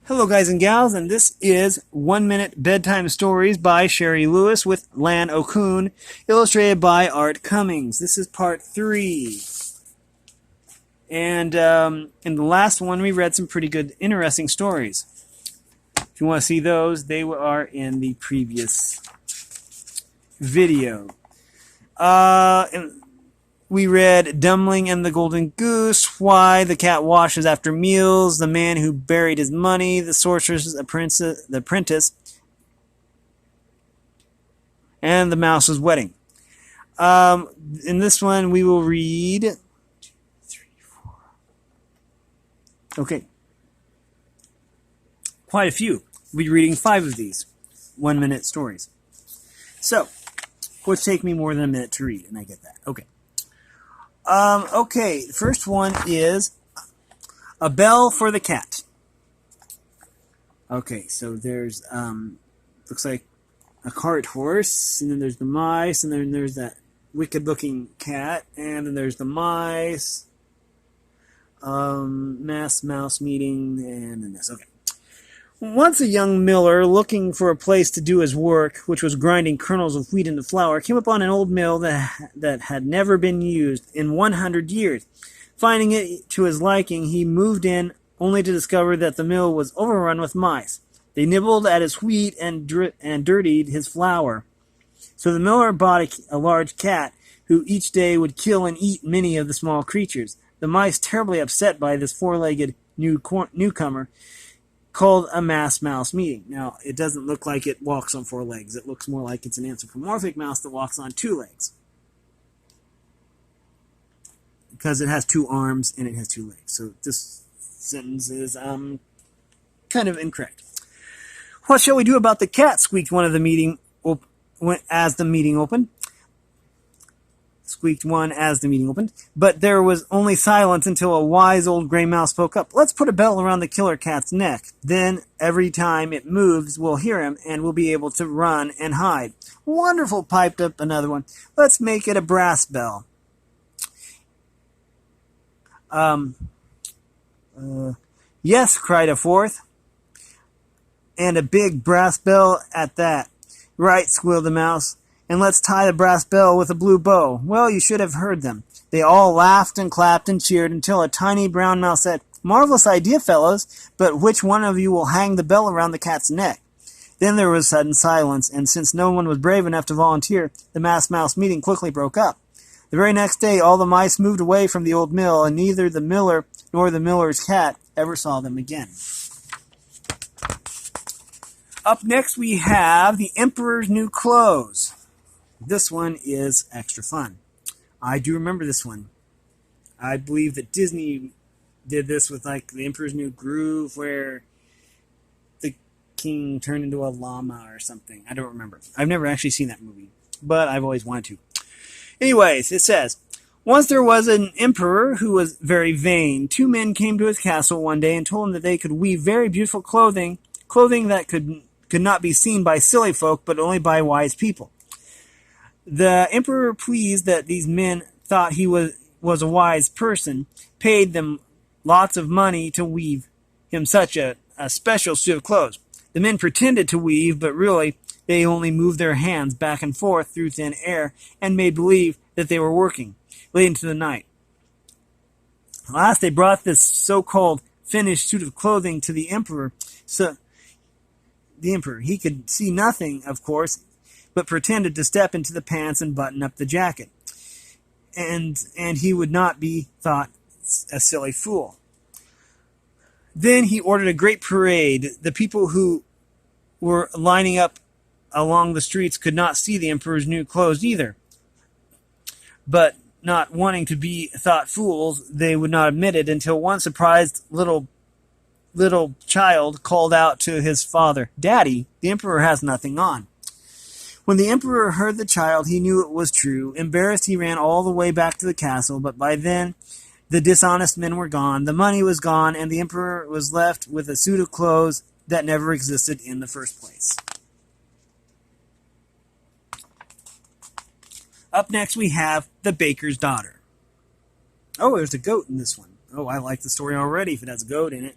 Hello, guys and gals, and this is 1 Minute Bedtime Stories by Shari Lewis with Lan O'Kun, illustrated by Art Cumings. This is part 3. And in the last one, we read some pretty good, interesting stories. If you want to see those, they are in the previous video. We read Dumpling and the Golden Goose, Why the Cat Washes After Meals, The Man Who Buried His Money, The Sorcerer's Apprentice, and The Mouse's Wedding. In this one, we will read 2, 3, 4. Okay. Quite a few. We'll be reading 5 of these 1-minute stories. So, which take me more than a minute to read, and I get that. Okay. Okay, the first one is A Bell for the Cat. Okay, so there's, looks like a cart horse, and then there's the mice, and then there's that wicked-looking cat, and then there's the mice, mass mouse meeting, and then this. Okay. Once a young miller, looking for a place to do his work, which was grinding kernels of wheat into flour, came upon an old mill that had never been used in 100 years. Finding it to his liking, he moved in, only to discover that the mill was overrun with mice. They nibbled at his wheat and dirtied his flour. So the miller bought a large cat, who each day would kill and eat many of the small creatures. The mice, terribly upset by this four-legged newcomer, called a mass mouse meeting. Now, it doesn't look like it walks on 4 legs. It looks more like it's an anthropomorphic mouse that walks on 2 legs. Because it has 2 arms and it has 2 legs. So this sentence is kind of incorrect. What shall we do about the cat? Squeaked one of the meeting as the meeting opened. Squeaked one as the meeting opened. But there was only silence until a wise old gray mouse spoke up. Let's put a bell around the killer cat's neck. Then, every time it moves, we'll hear him, and we'll be able to run and hide. Wonderful, piped up another one. Let's make it a brass bell. Yes, cried a fourth. And a big brass bell at that. Right, squealed the mouse. And let's tie the brass bell with a blue bow. Well, you should have heard them. They all laughed and clapped and cheered until a tiny brown mouse said, Marvelous idea, fellows, but which one of you will hang the bell around the cat's neck? Then there was sudden silence, and since no one was brave enough to volunteer, the mass mouse meeting quickly broke up. The very next day, all the mice moved away from the old mill, and neither the miller nor the miller's cat ever saw them again. Up next, we have The Emperor's New Clothes. This one is extra fun. I do remember this one. I believe that Disney did this with like The Emperor's New Groove, where the king turned into a llama or something. I don't remember. I've never actually seen that movie, but I've always wanted to. Anyways, it says, Once there was an emperor who was very vain. 2 men came to his castle one day and told him that they could weave very beautiful clothing that could not be seen by silly folk, but only by wise people. The emperor, pleased that these men thought he was a wise person, paid them lots of money to weave him such a special suit of clothes. The men pretended to weave, but really they only moved their hands back and forth through thin air and made believe that they were working late into the night. At last they brought this so-called finished suit of clothing to the emperor. So the emperor, he could see nothing, of course, but pretended to step into the pants and button up the jacket. And he would not be thought a silly fool. Then he ordered a great parade. The people who were lining up along the streets could not see the emperor's new clothes either. But not wanting to be thought fools, they would not admit it until one surprised little child called out to his father, Daddy, the emperor has nothing on. When the emperor heard the child, he knew it was true. Embarrassed, he ran all the way back to the castle, but by then the dishonest men were gone, the money was gone, and the emperor was left with a suit of clothes that never existed in the first place. Up next, we have The Baker's Daughter. Oh, there's a goat in this one. Oh, I like the story already if it has a goat in it.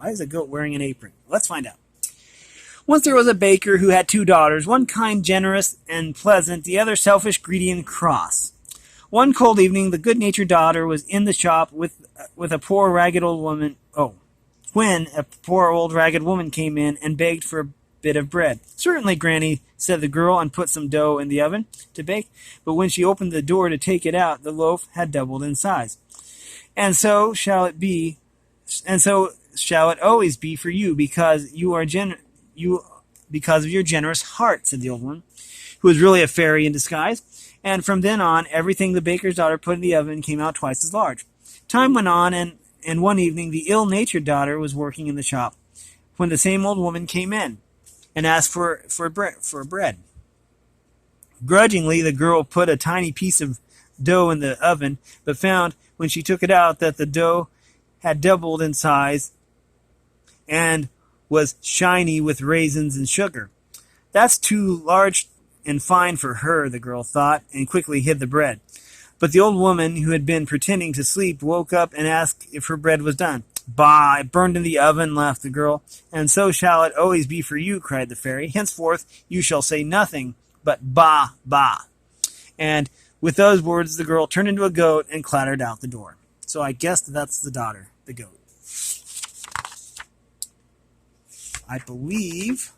Why is a goat wearing an apron? Let's find out. Once there was a baker who had 2 daughters, one kind, generous, and pleasant, the other selfish, greedy, and cross. One cold evening, the good-natured daughter was in the shop with a poor, ragged old woman. When a poor, old, ragged woman came in and begged for a bit of bread. "Certainly, Granny," said the girl, and put some dough in the oven to bake. But when she opened the door to take it out, the loaf had doubled in size. "And so shall it be, and so shall it always be for you, because because of your generous heart," said the old woman, who was really a fairy in disguise. And from then on, everything the baker's daughter put in the oven came out twice as large. Time went on, and one evening the ill-natured daughter was working in the shop when the same old woman came in and asked for bread. Grudgingly, the girl put a tiny piece of dough in the oven, but found when she took it out that the dough had doubled in size and was shiny with raisins and sugar. "That's too large and fine for her," the girl thought, and quickly hid the bread. But the old woman, who had been pretending to sleep, woke up and asked if her bread was done. "Bah, it burned in the oven," laughed the girl. "And so shall it always be for you," cried the fairy. "Henceforth you shall say nothing but bah, bah." And with those words, the girl turned into a goat and clattered out the door. So I guess that's the daughter, the goat. I believe,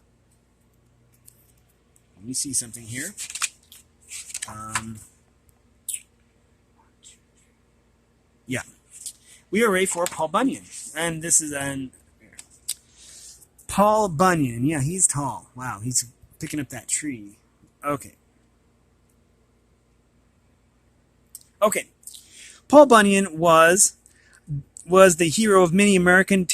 let me see something here. Yeah. We are ready for Paul Bunyan. And this is Paul Bunyan. Yeah, he's tall. Wow, he's picking up that tree. Okay. Paul Bunyan was the hero of many American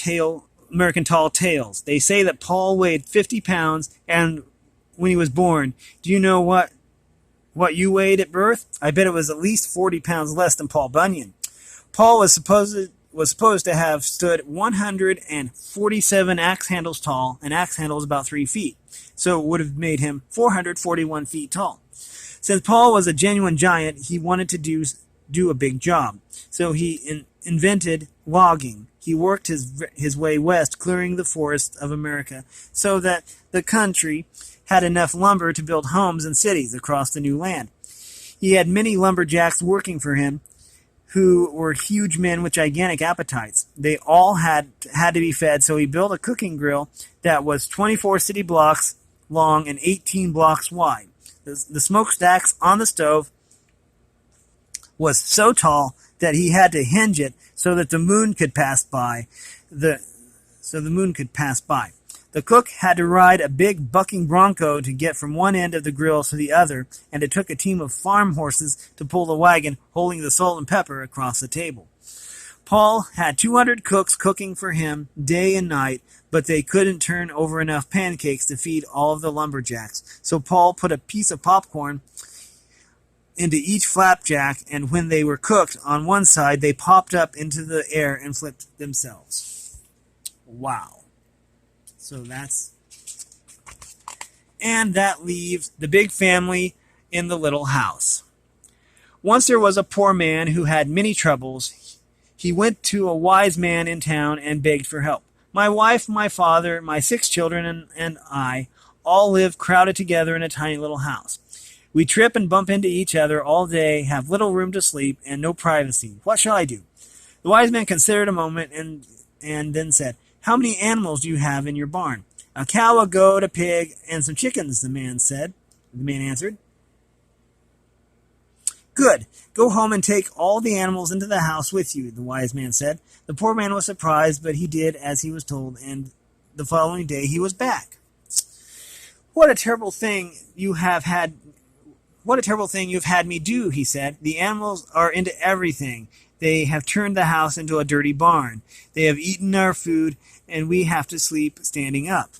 tall tales. They say that Paul weighed 50 pounds and when he was born. Do you know what you weighed at birth? I bet it was at least 40 pounds less than Paul Bunyan. Paul was supposed to have stood 147 axe handles tall, and axe handles about 3 feet. So it would have made him 441 feet tall. Since Paul was a genuine giant, he wanted to do a big job. So he invented logging. He worked his way west, clearing the forests of America so that the country had enough lumber to build homes and cities across the new land. He had many lumberjacks working for him who were huge men with gigantic appetites. They all had to be fed, so he built a cooking grill that was 24 city blocks long and 18 blocks wide. The smokestacks on the stove was so tall that he had to hinge it so that the moon could pass by. The cook had to ride a big bucking bronco to get from one end of the grill to the other, and it took a team of farm horses to pull the wagon holding the salt and pepper across the table. Paul had 200 cooks cooking for him day and night, but they couldn't turn over enough pancakes to feed all of the lumberjacks. So Paul put a piece of popcorn into each flapjack, and when they were cooked on one side, they popped up into the air and flipped themselves. Wow. So that leaves the big family in the little house. Once there was a poor man who had many troubles. He went to a wise man in town and begged for help. "My wife, my father, my 6 children, and I all live crowded together in a tiny little house. We trip and bump into each other all day, have little room to sleep, and no privacy. What shall I do?" The wise man considered a moment and then said, "How many animals do you have in your barn?" "A cow, a goat, a pig, and some chickens," the man answered. "Good. Go home and take all the animals into the house with you," the wise man said. The poor man was surprised, but he did as he was told, and the following day he was back. What a terrible thing you've had me do," he said. "The animals are into everything. They have turned the house into a dirty barn. They have eaten our food, and we have to sleep standing up."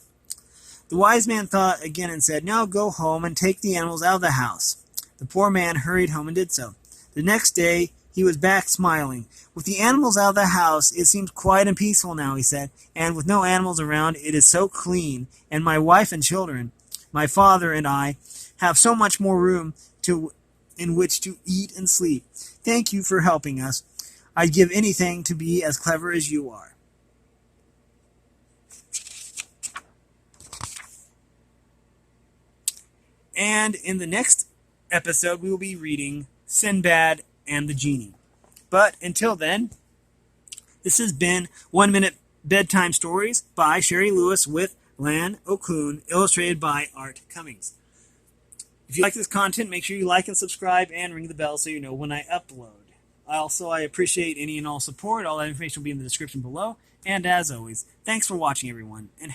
The wise man thought again and said, "Now go home and take the animals out of the house." The poor man hurried home and did so. The next day he was back smiling. "With the animals out of the house, it seems quiet and peaceful now," he said. "And with no animals around, it is so clean. And my wife and children, my father and I, have so much more room in which to eat and sleep. Thank you for helping us. I'd give anything to be as clever as you are." And in the next episode, we will be reading Sinbad and the Genie. But until then, this has been 1 Minute Bedtime Stories by Shari Lewis with Lan O'Kun, illustrated by Art Cumings. If you like this content, make sure you like and subscribe and ring the bell so you know when I upload. I appreciate any and all support. All that information will be in the description below. And as always, thanks for watching, everyone, and